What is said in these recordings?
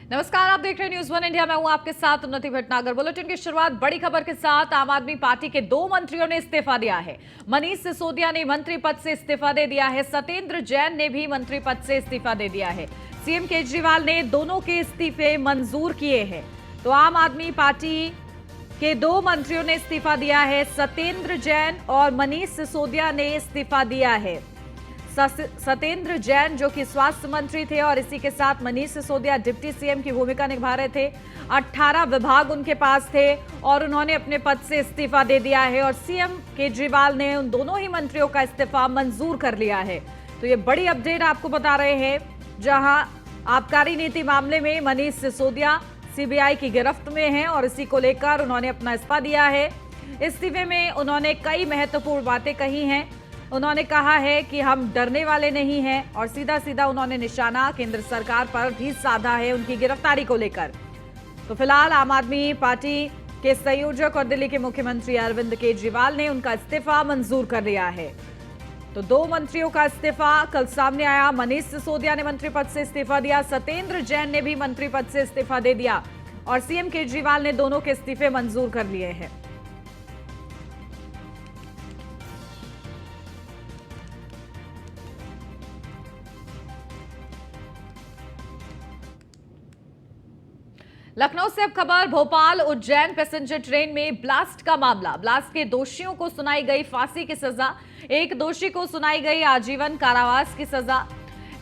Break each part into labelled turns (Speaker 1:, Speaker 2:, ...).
Speaker 1: नमस्कार, आप देख रहे हैं न्यूज़ वन इंडिया। मैं हूं आपके साथ उन्नति भटनागर। बुलेटिन की शुरुआत बड़ी खबर के साथ। आम आदमी पार्टी के 2 मंत्रियों ने इस्तीफा दिया है। मनीष सिसोदिया ने मंत्री पद से इस्तीफा दे दिया है। सत्येंद्र जैन ने भी मंत्री पद से इस्तीफा दे दिया है। सीएम केजरीवाल ने दोनों के इस्तीफे मंजूर किए हैं। तो आम आदमी पार्टी के 2 मंत्रियों ने इस्तीफा दिया है। सत्येंद्र जैन और मनीष सिसोदिया ने इस्तीफा दिया है। सत्येंद्र जैन जो कि स्वास्थ्य मंत्री थे और इसी के साथ मनीष सिसोदिया डिप्टी सीएम की भूमिका निभा रहे थे। 18 विभाग उनके पास थे और उन्होंने अपने पद से इस्तीफा दे दिया है और सीएम केजरीवाल ने उन दोनों ही मंत्रियों का इस्तीफा मंजूर कर लिया है। तो ये बड़ी अपडेट आपको बता रहे हैं, जहां आबकारी नीति मामले में मनीष सिसोदिया सीबीआई की गिरफ्त में हैं और इसी को लेकर उन्होंने अपना इस्तीफा दिया है। इस्तीफे में उन्होंने कई महत्वपूर्ण बातें कही हैं। उन्होंने कहा है कि हम डरने वाले नहीं हैं और सीधा सीधा उन्होंने निशाना केंद्र सरकार पर भी साधा है उनकी गिरफ्तारी को लेकर। तो फिलहाल आम आदमी पार्टी के संयोजक और दिल्ली के मुख्यमंत्री अरविंद केजरीवाल ने उनका इस्तीफा मंजूर कर लिया है। तो 2 मंत्रियों का इस्तीफा कल सामने आया। मनीष सिसोदिया ने मंत्री पद से इस्तीफा दिया, सत्येंद्र जैन ने भी मंत्री पद से इस्तीफा दे दिया और सीएम केजरीवाल ने दोनों के इस्तीफे मंजूर कर लिए हैं। लखनऊ से अब खबर, भोपाल उज्जैन पैसेंजर ट्रेन में ब्लास्ट का मामला। ब्लास्ट के दोषियों को सुनाई गई फांसी की सजा। एक दोषी को सुनाई गई आजीवन कारावास की सजा।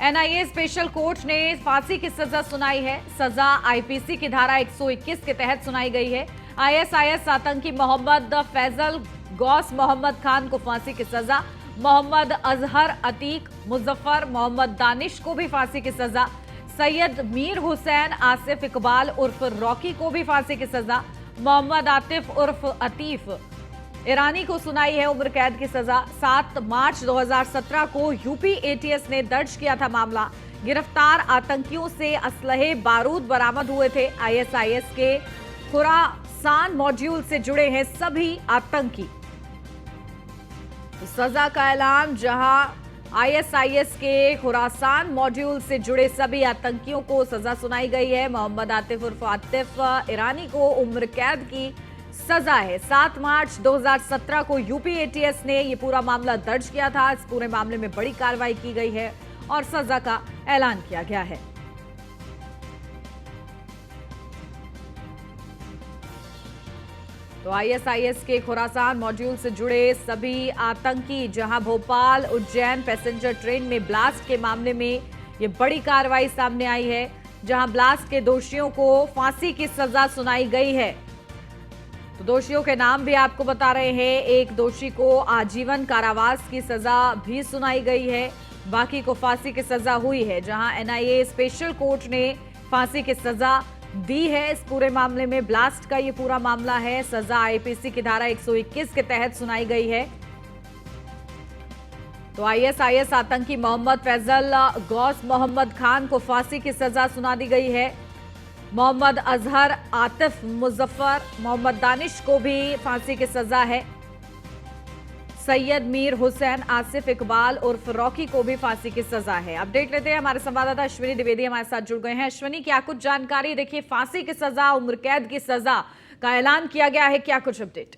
Speaker 1: एनआईए स्पेशल कोर्ट ने फांसी की सजा सुनाई है। सजा आईपीसी की धारा 121 के तहत सुनाई गई है। आईएसआईएस आतंकी मोहम्मद फैजल गौस मोहम्मद खान को फांसी की सजा। मोहम्मद अजहर अतीक मुजफ्फर मोहम्मद दानिश को भी फांसी की सजा। सैयद मीर हुसैन आसिफ इकबाल उर्फ रॉकी को भी फांसी की सजा। मोहम्मद आतिफ उर्फ अतीफ ईरानी को सुनाई है उम्र कैद की सजा। 7 मार्च 2017 को यूपी एटीएस ने दर्ज किया था मामला। गिरफ्तार आतंकियों से असलहे बारूद बरामद हुए थे। आईएसआईएस के खुरासान मॉड्यूल से जुड़े हैं सभी आतंकी। तो सजा का ऐलान, जहां आईएसआईएस के खुरासान मॉड्यूल से जुड़े सभी आतंकियों को सजा सुनाई गई है। मोहम्मद आतिफ उर्फ आतिफ ईरानी को उम्र कैद की सजा है। 7 मार्च 2017 को यूपी एटीएस ने यह पूरा मामला दर्ज किया था। इस पूरे मामले में बड़ी कार्रवाई की गई है और सजा का ऐलान किया गया है। तो आईएसआईएस के खुरासान मॉड्यूल से जुड़े सभी आतंकी, जहां भोपाल उज्जैन पैसेंजर ट्रेन में ब्लास्ट के मामले में ये बड़ी कार्रवाई सामने आई है, जहां ब्लास्ट के दोषियों को फांसी की सजा सुनाई गई है। तो दोषियों के नाम भी आपको बता रहे हैं। एक दोषी को आजीवन कारावास की सजा भी सुनाई गई है, बाकी को फांसी की सजा हुई है। जहां एनआईए स्पेशल कोर्ट ने फांसी की सजा दी है। इस पूरे मामले में ब्लास्ट का ये पूरा मामला है। सजा आईपीसी की धारा 121 के तहत सुनाई गई है। तो आईएसआईएस आतंकी मोहम्मद फैजल गौस मोहम्मद खान को फांसी की सजा सुना दी गई है। मोहम्मद अजहर आतिफ मुजफ्फर मोहम्मद दानिश को भी फांसी की सजा है। सैयद मीर हुसैन आसिफ इकबाल उर्फ रॉकी को भी फांसी की सजा है। अपडेट लेते हैं, हमारे संवाददाता अश्विनी द्विवेदी हमारे साथ जुड़ गए हैं। अश्विनी, क्या कुछ जानकारी? देखिए, फांसी की सजा, उम्र कैद की सजा का ऐलान किया गया है, क्या कुछ अपडेट?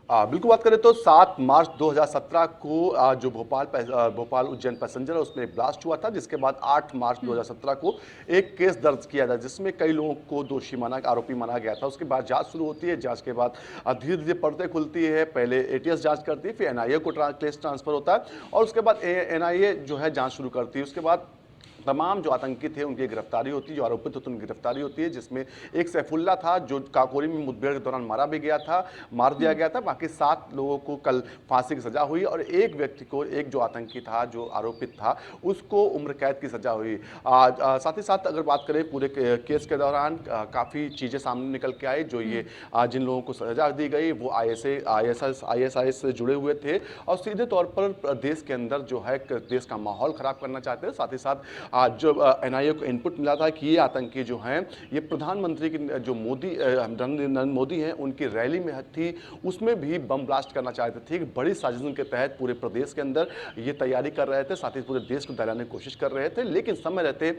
Speaker 2: बिल्कुल, बात करें तो 7 मार्च 2017 को जो भोपाल उज्जैन पैसेंजर है उसमें ब्लास्ट हुआ था, जिसके बाद 8 मार्च 2017 को एक केस दर्ज किया था, जिसमें कई लोगों को दोषी आरोपी माना गया था। उसके बाद जांच शुरू होती है। जांच के बाद धीरे धीरे परतें खुलती है। पहले एटीएस जांच करती है, फिर एनआईए को केस ट्रांसफर होता है और उसके बाद एनआईए जो है जांच शुरू करती है। उसके बाद तमाम जो आतंकी थे उनकी गिरफ्तारी होती है, जो आरोपित होते उनकी गिरफ्तारी होती है, जिसमें एक सैफुल्ला था जो काकोरी में मुठभेड़ के दौरान मार दिया गया था। बाकी 7 लोगों को कल फांसी की सजा हुई और एक व्यक्ति को, एक जो आतंकी था, जो आरोपित था, उसको उम्र कैद की सजा हुई। साथ ही साथ अगर बात करें पूरे केस के दौरान काफ़ी चीज़ें सामने निकल के आई। जो ये जिन लोगों को सजा दी गई वो आईएसआईएस से जुड़े हुए थे और सीधे तौर पर देश के अंदर जो है देश का माहौल खराब करना चाहते थे। साथ ही साथ जो एनआईए को इनपुट मिला था कि ये आतंकी जो हैं ये प्रधानमंत्री की जो नरेंद्र मोदी हैं उनकी रैली में थी, उसमें भी बम ब्लास्ट करना चाहते थे। एक बड़ी साजिश के तहत पूरे प्रदेश के अंदर ये तैयारी कर रहे थे, साथ ही पूरे देश को दहलाने की कोशिश कर रहे थे। लेकिन समय रहते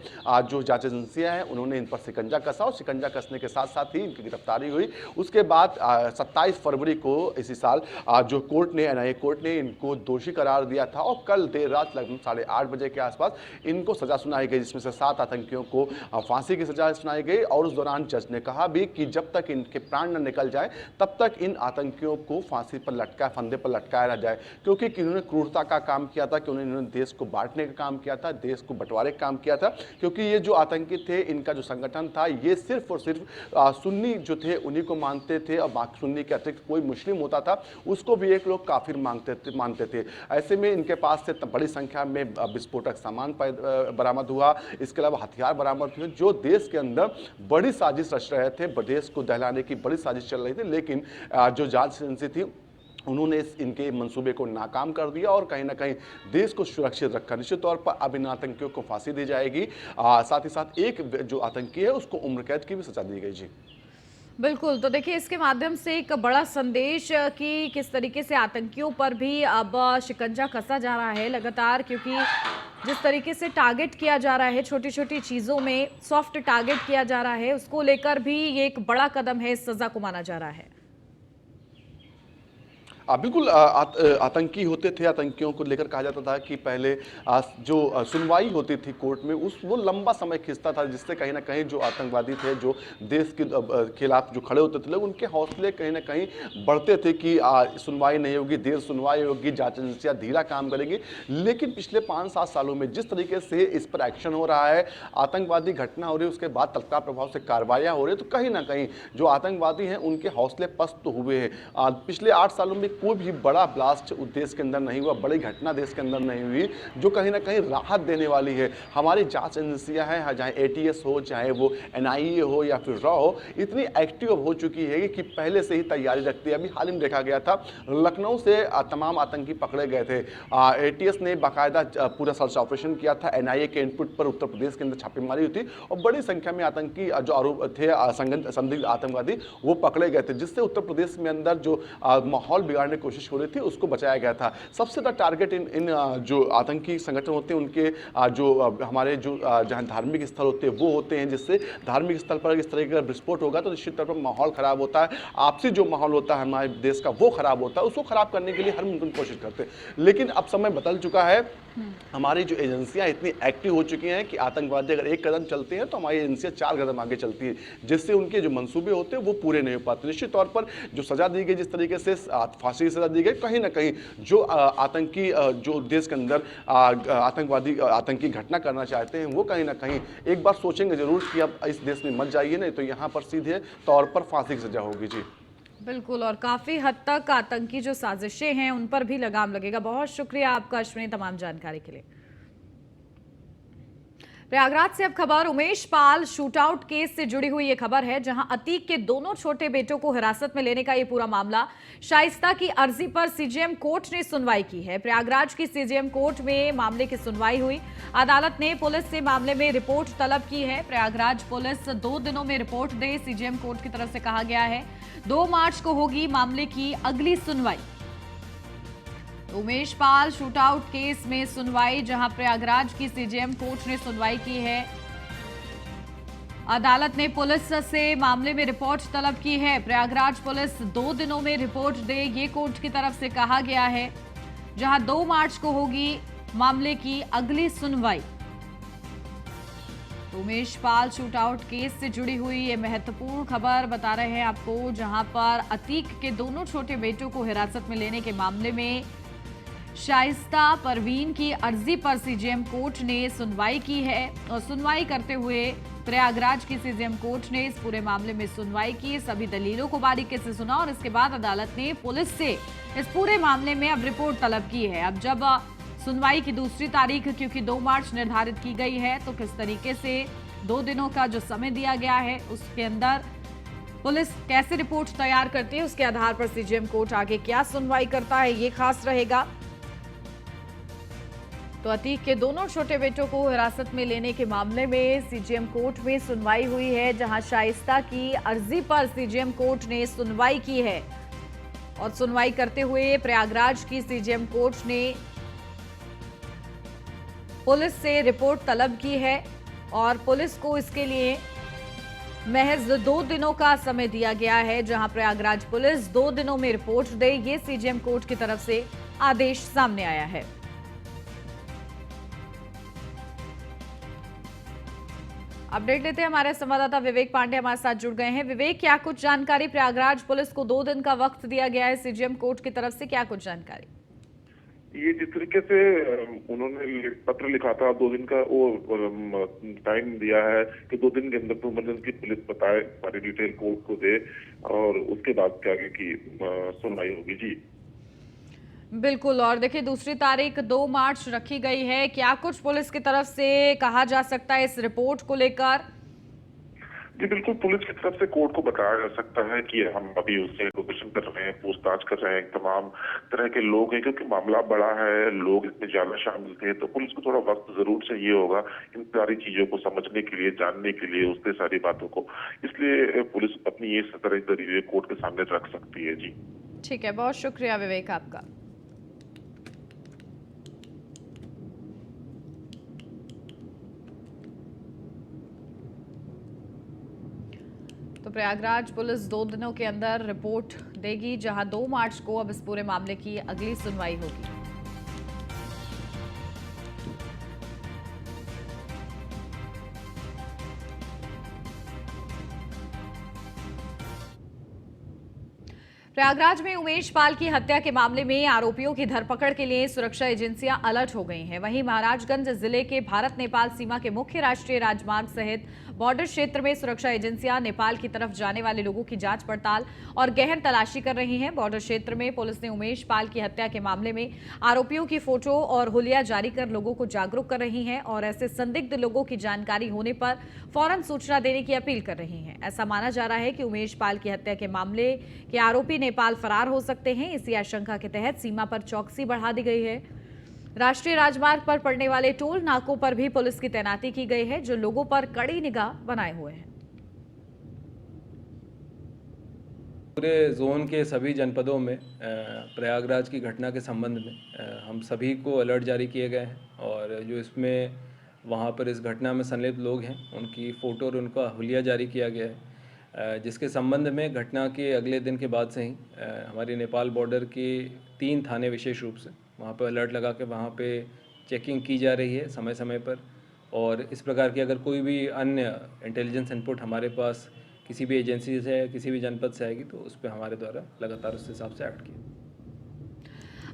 Speaker 2: जो जांच एजेंसियां हैं उन्होंने इन पर शिकंजा कसा और शिकंजा कसने के साथ साथ ही इनकी गिरफ्तारी हुई। उसके बाद 27 फरवरी को इसी साल जो कोर्ट ने एनआईए कोर्ट ने इनको दोषी करार दिया था और कल देर रात लगभग 8:30 बजे के आसपास इनको सजा सुनाई गई, जिसमें से 7 आतंकियों को फांसी की सजा सुनाई गई। और उस दौरान जज ने कहा भी कि जब तक इनके प्राण न निकल जाए तब तक इन आतंकियों को फांसी पर लटकाया, फंदे पर लटकाया न जाए, क्योंकि इन्होंने क्रूरता का काम किया था, कि उन्होंने देश को बांटने का काम किया था, देश को बंटवारे का काम किया था। क्योंकि ये जो आतंकी थे इनका जो संगठन था ये सिर्फ और सिर्फ सुन्नी जो थे उन्हीं को मानते थे और बाकी सुन्नी के अतिरिक्त कोई मुस्लिम होता था उसको भी एक लोग काफिर मानते थे। ऐसे में इनके पास से बड़ी संख्या में विस्फोटक सामान बरामद हुआ, इसके अलावा हथियार बरामद हुए जो देश के अंदर बड़ी साजिश रच रहे थे, देश को दहलाने की बड़ी साजिश चल रही थी। लेकिन जो जांच एजेंसी थी उन्होंने इनके मंसूबे को नाकाम कर दिया और कहीं ना कहीं देश को सुरक्षित रखा। निश्चित तौर पर अब इन आतंकियों को फांसी दी जाएगी, साथ ही साथ एक जो आतंकी है उसको उम्र कैद की भी सजा दी गई। जी
Speaker 1: बिल्कुल, तो देखिए इसके माध्यम से एक बड़ा संदेश कि किस तरीके से आतंकियों पर भी अब शिकंजा कसा जा रहा है लगातार, क्योंकि जिस तरीके से टारगेट किया जा रहा है, छोटी छोटी चीज़ों में सॉफ्ट टारगेट किया जा रहा है, उसको लेकर भी ये एक बड़ा कदम है, इस सज़ा को माना जा रहा है।
Speaker 2: बिल्कुल, आतंकी होते थे, आतंकियों को लेकर कहा जाता था कि पहले जो सुनवाई होती थी कोर्ट में वो लंबा समय खिंचता था, जिससे कहीं ना कहीं जो आतंकवादी थे, जो देश के खिलाफ जो खड़े होते थे लोग, उनके हौसले कहीं ना कहीं बढ़ते थे कि सुनवाई नहीं होगी, देर सुनवाई होगी, जांच एजेंसियां धीरा काम करेंगी। लेकिन पिछले 5-7 सालों में जिस तरीके से इस पर एक्शन हो रहा है, आतंकवादी घटना हो रही है, उसके बाद तत्काल प्रभाव से कार्रवाइयाँ हो रही है, तो कहीं ना कहीं जो आतंकवादी हैं उनके हौसले पस्त हुए हैं। पिछले 8 सालों में कोई भी बड़ा ब्लास्ट देश के अंदर नहीं हुआ, बड़ी घटना देश के अंदर नहीं हुई जो कहीं ना कहीं राहत देने वाली है। हमारी जांच एजेंसियां हैं, चाहे एटीएस हो, चाहे वो एनआईए हो या फिर रॉ हो, इतनी एक्टिव हो चुकी है कि पहले से ही तैयारी रखती है। अभी हाल ही में देखा गया था, लखनऊ से तमाम आतंकी पकड़े गए थे, एटीएस ने बाकायदा पूरा सर्च ऑपरेशन किया था, एनआईए के इनपुट पर उत्तर प्रदेश के अंदर छापेमारी हुई थी और बड़ी संख्या में आतंकी जो आरोप थे, संदिग्ध आतंकवादी, वो पकड़े गए थे, जिससे उत्तर प्रदेश में अंदर जो माहौल बिगाड़ने की कोशिश हो रही थी उसको बचाया गया था। सबसे बड़ा टारगेट इन जो आतंकी संगठन होते हैं उनके जो हमारे जो जहाँ धार्मिक स्थल होते हैं वो होते हैं, जिससे धार्मिक स्थल पर इस तरह का विस्फोट होगा तो निश्चित तौर पर माहौल खराब होता है, आपसी जो माहौल होता है हमारे देश का वो खराब होता है, उसको खराब करने के लिए हर मुमकिन कोशिश करते हैं। लेकिन अब समय बदल चुका है, हमारी जो एजेंसियां इतनी एक्टिव हो चुकी हैं कि आतंकवादी अगर एक कदम चलते हैं तो हमारी एजेंसियां 4 कदम आगे चलती है, जिससे उनके जो मंसूबे होते हैं वो पूरे नहीं हो पाते। निश्चित तौर पर जो सजा दी गई, जिस तरीके से फांसी की सजा दी गई, कहीं ना कहीं जो आतंकी जो देश के अंदर आतंकी घटना करना चाहते हैं वो कहीं ना कहीं एक बार सोचेंगे जरूर कि अब इस देश में मत जाइए, नहीं तो यहाँ पर सीधे तौर पर फांसी की सजा होगी। जी
Speaker 1: बिल्कुल, और काफी हद तक आतंकी जो साजिशें हैं उन पर भी लगाम लगेगा। बहुत शुक्रिया आपका अश्विनी, तमाम जानकारी के लिए। प्रयागराज से अब खबर उमेश पाल शूटआउट केस से जुड़ी हुई ये खबर है, जहां अतीक के दोनों छोटे बेटों को हिरासत में लेने का ये पूरा मामला शाइस्ता की अर्जी पर सीजेएम कोर्ट ने सुनवाई की है। प्रयागराज की सीजेएम कोर्ट में मामले की सुनवाई हुई। अदालत ने पुलिस से मामले में रिपोर्ट तलब की है। प्रयागराज पुलिस 2 दिनों में रिपोर्ट दे, सीजेएम कोर्ट की तरफ से कहा गया है। 2 मार्च को होगी मामले की अगली सुनवाई। उमेश पाल शूटआउट केस में सुनवाई, जहां प्रयागराज की सीजेएम कोर्ट ने सुनवाई की है। अदालत ने पुलिस से मामले में रिपोर्ट तलब की है। प्रयागराज पुलिस 2 दिनों में रिपोर्ट दे, ये कोर्ट की तरफ से कहा गया है, जहां 2 मार्च को होगी मामले की अगली सुनवाई। उमेश पाल शूटआउट केस से जुड़ी हुई ये महत्वपूर्ण खबर बता रहे हैं आपको, जहां पर अतीक के दोनों छोटे बेटों को हिरासत में लेने के मामले में शाइस्ता परवीन की अर्जी पर सीजेएम कोर्ट ने सुनवाई की है। और सुनवाई करते हुए प्रयागराज की सीजेएम कोर्ट ने इस पूरे मामले में सुनवाई की, सभी दलीलों को बारीकी से सुना और इसके बाद अदालत ने पुलिस से इस पूरे मामले में अब रिपोर्ट तलब की है। अब जब सुनवाई की दूसरी तारीख क्योंकि 2 मार्च निर्धारित की गई है, तो किस तरीके से 2 दिनों का जो समय दिया गया है उसके अंदर पुलिस कैसे रिपोर्ट तैयार करती है, उसके आधार पर सीजेएम कोर्ट आगे क्या सुनवाई करता है, ये खास रहेगा। तो अतीक के दोनों छोटे बेटों को हिरासत में लेने के मामले में सीजेएम कोर्ट में सुनवाई हुई है, जहां शाइस्ता की अर्जी पर सीजेएम कोर्ट ने सुनवाई की है। और सुनवाई करते हुए प्रयागराज की सीजेएम कोर्ट ने पुलिस से रिपोर्ट तलब की है और पुलिस को इसके लिए महज 2 दिनों का समय दिया गया है, जहां प्रयागराज पुलिस 2 दिनों में रिपोर्ट दे, ये सीजेएम कोर्ट की तरफ से आदेश सामने आया है। अपडेट लेते हैं, हमारे संवाददाता विवेक पांडे हमारे साथ जुड़ गए हैं। विवेक, क्या कुछ जानकारी? प्रयागराज पुलिस को 2 दिन का वक्त दिया गया है सीजेएम कोर्ट की तरफ से, क्या कुछ जानकारी?
Speaker 3: ये जिस तरीके से उन्होंने पत्र लिखा था, 2 दिन का वो टाइम दिया है कि 2 दिन के अंदर तो इमरजेंसी पुलिस बताए सारी डिटेल कोर्ट को दे और उसके बाद क्या आगे की सुनवाई होगी। जी
Speaker 1: बिल्कुल। और देखिए, दूसरी तारीख 2 मार्च रखी गई है, क्या कुछ पुलिस की तरफ से कहा जा सकता है इस रिपोर्ट को लेकर?
Speaker 3: जी बिल्कुल, पुलिस की तरफ से कोर्ट को बताया जा सकता है कि हम अभी उससे इंट्रोगेशन कर रहे हैं, पूछताछ कर रहे हैं, तमाम तरह के लोग हैं, क्योंकि मामला बड़ा है, लोग इसमें ज्यादा शामिल थे, तो पुलिस को थोड़ा वक्त जरूर चाहिए होगा इन सारी चीजों को समझने के लिए, जानने के लिए, उससे सारी बातों को। इसलिए पुलिस अपनी ये तरह दलीलें कोर्ट के सामने रख सकती है। जी
Speaker 1: ठीक है, बहुत शुक्रिया विवेक आपका। तो प्रयागराज पुलिस 2 दिनों के अंदर रिपोर्ट देगी, जहां 2 मार्च को अब इस पूरे मामले की अगली सुनवाई होगी। प्रयागराज में उमेश पाल की हत्या के मामले में आरोपियों की धरपकड़ के लिए सुरक्षा एजेंसियां अलर्ट हो गई हैं। वहीं महाराजगंज जिले के भारत नेपाल सीमा के मुख्य राष्ट्रीय राजमार्ग सहित बॉर्डर क्षेत्र में सुरक्षा एजेंसियां नेपाल की तरफ जाने वाले लोगों की जांच पड़ताल और गहन तलाशी कर रही हैं। बॉर्डर क्षेत्र में पुलिस ने उमेश पाल की हत्या के मामले में आरोपियों की फोटो और हुलिया जारी कर लोगों को जागरूक कर रही है और ऐसे संदिग्ध लोगों की जानकारी होने पर फौरन सूचना देने की अपील कर रही है। ऐसा माना जा रहा है कि उमेश पाल की हत्या के मामले के आरोपी नेपाल फरार हो सकते हैं। इसी आशंका के तहत सीमा पर चौकसी बढ़ा दी गई है। राष्ट्रीय राजमार्ग पर पड़ने वाले टोल नाकों पर भी पुलिस की तैनाती की गई है, जो लोगों पर कड़ी निगाह बनाए हुए हैं।
Speaker 4: पूरे जोन के सभी जनपदों में प्रयागराज की घटना के संबंध में हम सभी को अलर्ट जारी किए गए हैं और जो इसमें वहाँ पर इस घटना में संलिप्त लोग हैं उनकी फ़ोटो और उनका हुलिया जारी किया गया है, जिसके संबंध में घटना के अगले दिन के बाद से ही हमारे नेपाल बॉर्डर के 3 थाने विशेष रूप से वहाँ पर अलर्ट लगा के वहाँ पे चेकिंग की जा रही है समय समय पर। और इस प्रकार की अगर कोई भी अन्य इंटेलिजेंस इनपुट हमारे पास किसी भी एजेंसी से या किसी भी जनपद से आएगी तो उस पर हमारे द्वारा लगातार उस हिसाब से एक्ट किया।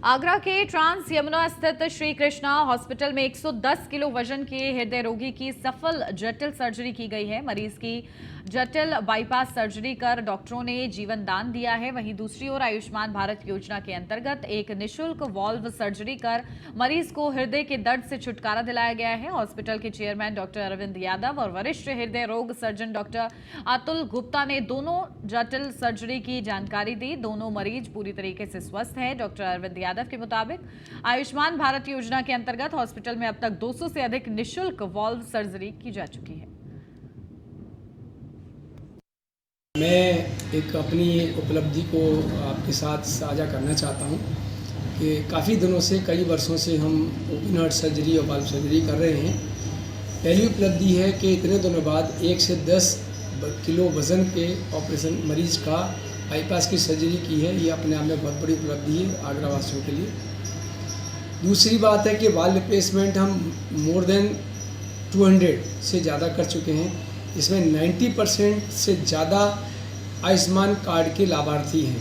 Speaker 1: आगरा के ट्रांस यमुना स्थित श्री कृष्णा हॉस्पिटल में 110 किलो वजन के हृदय रोगी की सफल जटिल सर्जरी की गई है। मरीज की जटिल बाईपास सर्जरी कर डॉक्टरों ने जीवन दान दिया है। वहीं दूसरी ओर आयुष्मान भारत योजना के अंतर्गत एक निशुल्क वॉल्व सर्जरी कर मरीज को हृदय के दर्द से छुटकारा दिलाया गया है। हॉस्पिटल के चेयरमैन डॉक्टर अरविंद यादव और वरिष्ठ हृदय रोग सर्जन डॉक्टर अतुल गुप्ता ने दोनों जटिल सर्जरी की जानकारी दी। दोनों मरीज पूरी तरीके से स्वस्थ हैं। डॉक्टर अरविंद यादव के मुताबिक आयुष्मान भारत योजना के अंतर्गत हॉस्पिटल में अब तक 200 से अधिक निशुल्क वॉल्व सर्जरी की जा चुकी है।
Speaker 5: मैं एक अपनी उपलब्धि को आपके साथ साझा करना चाहता हूं कि काफ़ी दिनों से, कई वर्षों से हम ओपन हार्ट सर्जरी और वाल्व सर्जरी कर रहे हैं। पहली उपलब्धि है कि इतने दिनों बाद 1 से 10 किलो वज़न के ऑपरेशन मरीज का बाईपास की सर्जरी की है। ये अपने आप में बहुत बड़ी उपलब्धि है आगरा वासियों के लिए। दूसरी बात है कि वाल्व रिप्लेसमेंट हम मोर देन 200 से ज़्यादा कर चुके हैं। इसमें 90% से ज़्यादा आयुष्मान कार्ड के लाभार्थी हैं।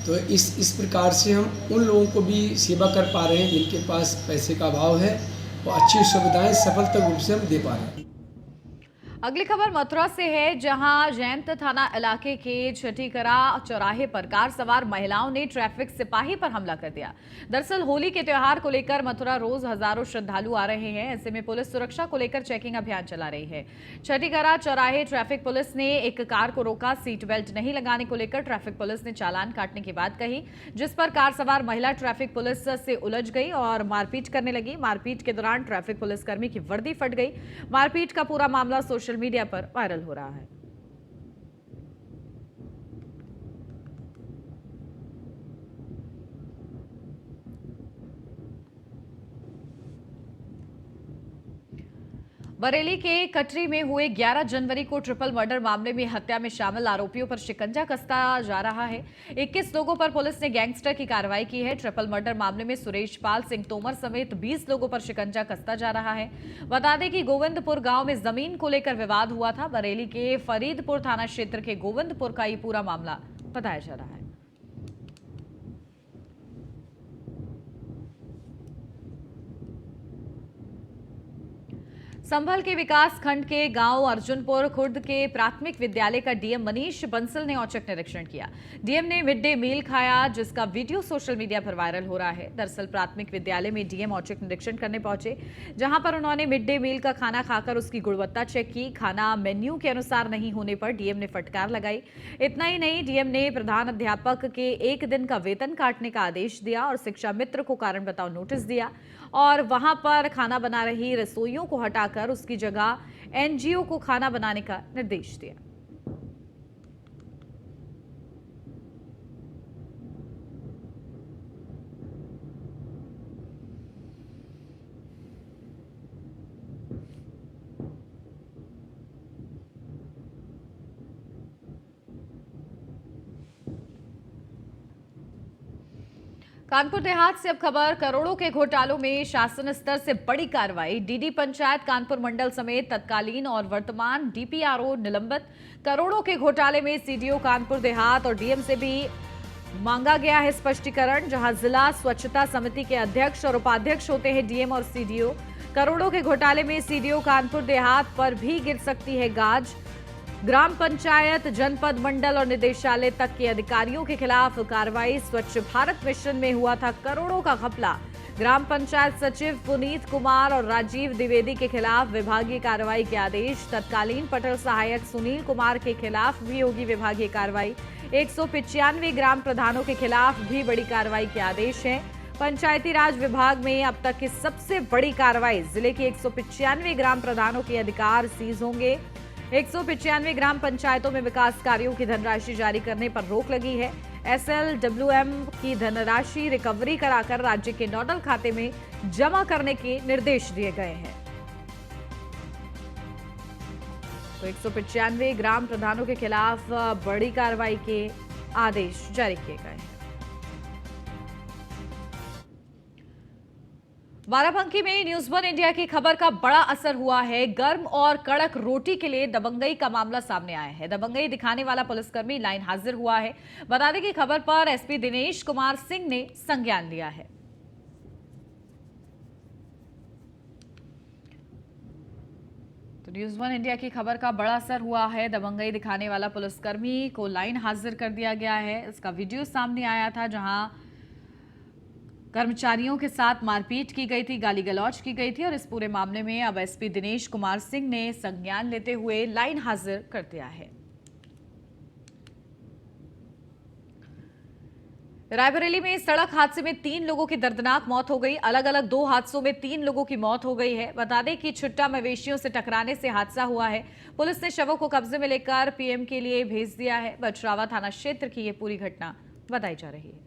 Speaker 5: तो इस प्रकार से हम उन लोगों को भी सेवा कर पा रहे हैं जिनके पास पैसे का अभाव है और अच्छी सुविधाएं सफलता रूप से हम दे पा रहे हैं।
Speaker 1: अगली खबर मथुरा से है, जहां जयंत थाना इलाके के छठीकरा चौराहे पर कार सवार महिलाओं ने ट्रैफिक सिपाही पर हमला कर दिया। दरअसल होली के त्योहार को लेकर मथुरा रोज हजारों श्रद्धालु आ रहे हैं। ऐसे में पुलिस सुरक्षा को लेकर चेकिंग अभियान चला रही है। छठीकरा चौराहे ट्रैफिक पुलिस ने एक कार को रोका। सीट बेल्ट नहीं लगाने को लेकर ट्रैफिक पुलिस ने चालान काटने की बात कही, जिस पर कार सवार महिला ट्रैफिक पुलिस से उलझ गई और मारपीट करने लगी। मारपीट के दौरान ट्रैफिक पुलिसकर्मी की वर्दी फट गई। मारपीट का पूरा मामला सोशल मीडिया पर वायरल हो रहा है। बरेली के कटरी में हुए 11 जनवरी को ट्रिपल मर्डर मामले में हत्या में शामिल आरोपियों पर शिकंजा कसता जा रहा है। 21 लोगों पर पुलिस ने गैंगस्टर की कार्रवाई की है। ट्रिपल मर्डर मामले में सुरेश पाल सिंह तोमर समेत 20 लोगों पर शिकंजा कसता जा रहा है। बता दें कि गोविंदपुर गांव में जमीन को लेकर विवाद हुआ था। बरेली के फरीदपुर थाना क्षेत्र के गोविंदपुर का ये पूरा मामला बताया जा रहा है। संभल के विकास खंड के गांव अर्जुनपुर खुर्द के प्राथमिक विद्यालय का डीएम मनीष बंसल ने औचक निरीक्षण किया। डीएम ने मिड डे मील खाया, जिसका वीडियो सोशल मीडिया पर वायरल हो रहा है। दरअसल प्राथमिक विद्यालय में डीएम औचक निरीक्षण करने पहुंचे, जहां पर उन्होंने मिड डे मील का खाना खाकर उसकी गुणवत्ता चेक की। खाना मेन्यू के अनुसार नहीं होने पर डीएम ने फटकार लगाई। इतना ही नहीं, डीएम ने प्रधान अध्यापक के 1 दिन का वेतन काटने का आदेश दिया और शिक्षा मित्र को कारण बताओ नोटिस दिया और वहां पर खाना बना रही रसोइयों को हटाकर उसकी जगह एनजीओ को खाना बनाने का निर्देश दिया। कानपुर देहात से अब खबर, करोड़ों के घोटालों में शासन स्तर से बड़ी कार्रवाई। डीडी पंचायत कानपुर मंडल समेत तत्कालीन और वर्तमान डीपीआरओ निलंबित। करोड़ों के घोटाले में सीडीओ कानपुर देहात और डीएम से भी मांगा गया है स्पष्टीकरण। जहां जिला स्वच्छता समिति के अध्यक्ष और उपाध्यक्ष होते हैं डीएम और सीडीओ। करोड़ों के घोटाले में सीडीओ कानपुर देहात पर भी गिर सकती है गाज। ग्राम पंचायत, जनपद, मंडल और निदेशालय तक के अधिकारियों के खिलाफ कार्रवाई। स्वच्छ भारत मिशन में हुआ था करोड़ों का घपला। ग्राम पंचायत सचिव पुनीत कुमार और राजीव द्विवेदी के खिलाफ विभागीय कार्रवाई के आदेश। तत्कालीन पटल सहायक सुनील कुमार के खिलाफ भी होगी विभागीय कार्रवाई। 195 ग्राम प्रधानों के खिलाफ भी बड़ी कार्रवाई के आदेश हैं। पंचायती राज विभाग में अब तक की सबसे बड़ी कार्रवाई। जिले के 195 ग्राम प्रधानों के अधिकार सीज होंगे। 195 ग्राम पंचायतों में विकास कार्यों की धनराशि जारी करने पर रोक लगी है। SLWM की धनराशि रिकवरी कराकर राज्य के नोडल खाते में जमा करने के निर्देश दिए गए हैं। तो 195 ग्राम प्रधानों के खिलाफ बड़ी कार्रवाई के आदेश जारी किए गए हैं। बाराबंकी में न्यूज़ 1 इंडिया की खबर का बड़ा असर हुआ है। गर्म और कड़क रोटी के लिए दबंगई का मामला सामने आया है। दबंगई दिखाने वाला पुलिसकर्मी लाइन हाजिर हुआ है। बता दें कि खबर पर एसपी दिनेश कुमार सिंह ने संज्ञान लिया है। तो न्यूज़ 1 इंडिया की खबर का बड़ा असर हुआ है। दबंगई दिखाने वाला पुलिसकर्मी को लाइन हाजिर कर दिया गया है। इसका वीडियो सामने आया था, जहां कर्मचारियों के साथ मारपीट की गई थी, गाली गलौज की गई थी और इस पूरे मामले में अब एसपी दिनेश कुमार सिंह ने संज्ञान लेते हुए लाइन हाजिर कर दिया है। रायबरेली में सड़क हादसे में 3 लोगों की दर्दनाक मौत हो गई। अलग अलग 2 हादसों में 3 लोगों की मौत हो गई है। बता दें कि छुट्टा मवेशियों से टकराने से हादसा हुआ है। पुलिस ने शवों को कब्जे में लेकर पीएम के लिए भेज दिया है। बछरावा थाना क्षेत्र की यह पूरी घटना बताई जा रही है।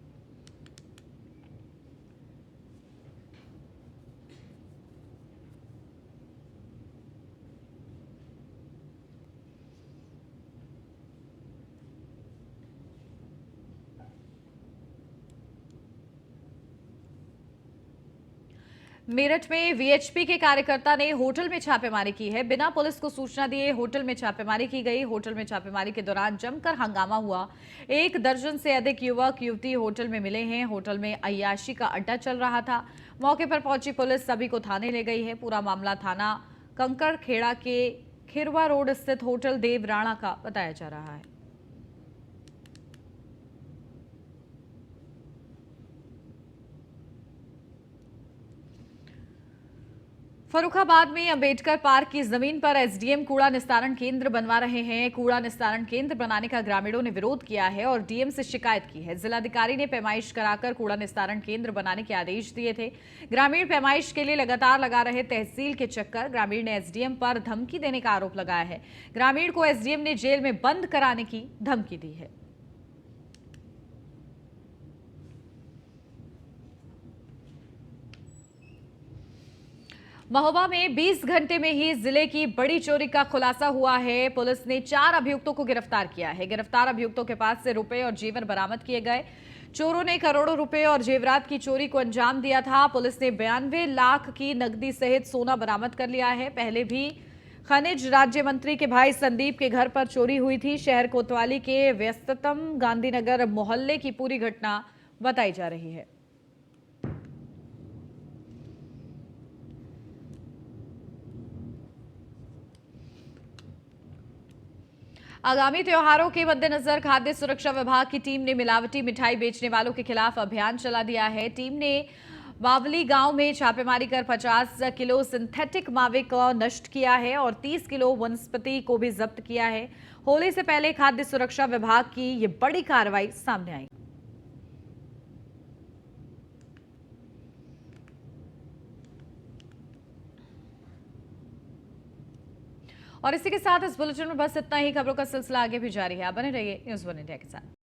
Speaker 1: मेरठ में वीएचपी के कार्यकर्ता ने होटल में छापेमारी की है। बिना पुलिस को सूचना दिए होटल में छापेमारी की गई। होटल में छापेमारी के दौरान जमकर हंगामा हुआ। 1 दर्जन से अधिक युवक युवती होटल में मिले हैं। होटल में अय्याशी का अड्डा चल रहा था। मौके पर पहुंची पुलिस सभी को थाने ले गई है। पूरा मामला थाना कंकड़खेड़ा के खिरवा रोड स्थित होटल देव राणा का बताया जा रहा है। फर्रुखाबाद में अंबेडकर पार्क की जमीन पर एसडीएम कूड़ा निस्तारण केंद्र बनवा रहे हैं। कूड़ा निस्तारण केंद्र बनाने का ग्रामीणों ने विरोध किया है और डीएम से शिकायत की है। जिलाधिकारी ने पैमाइश कराकर कूड़ा निस्तारण केंद्र बनाने के आदेश दिए थे। ग्रामीण पैमाइश के लिए लगातार लगा रहे तहसील के चक्कर। ग्रामीण ने एसडीएम पर धमकी देने का आरोप लगाया है। ग्रामीण को एसडीएम ने जेल में बंद कराने की धमकी दी है। महोबा में 20 घंटे में ही जिले की बड़ी चोरी का खुलासा हुआ है। पुलिस ने 4 अभियुक्तों को गिरफ्तार किया है। गिरफ्तार अभियुक्तों के पास से रुपए और जेवर बरामद किए गए। चोरों ने करोड़ों रुपए और जेवरात की चोरी को अंजाम दिया था। पुलिस ने 92 लाख की नकदी सहित सोना बरामद कर लिया है। पहले भी खनिज राज्य मंत्री के भाई संदीप के घर पर चोरी हुई थी। शहर कोतवाली के व्यस्ततम गांधीनगर मोहल्ले की पूरी घटना बताई जा रही है। आगामी त्योहारों के मद्देनजर खाद्य सुरक्षा विभाग की टीम ने मिलावटी मिठाई बेचने वालों के खिलाफ अभियान चला दिया है। टीम ने बावली गांव में छापेमारी कर 50 किलो सिंथेटिक मावे को नष्ट किया है और 30 किलो वनस्पति को भी जब्त किया है। होली से पहले खाद्य सुरक्षा विभाग की ये बड़ी कार्रवाई सामने आई। और इसी के साथ इस बुलेटिन में बस इतना ही। खबरों का सिलसिला आगे भी जारी है। आप बने रहिए न्यूज़ 1 इंडिया के साथ।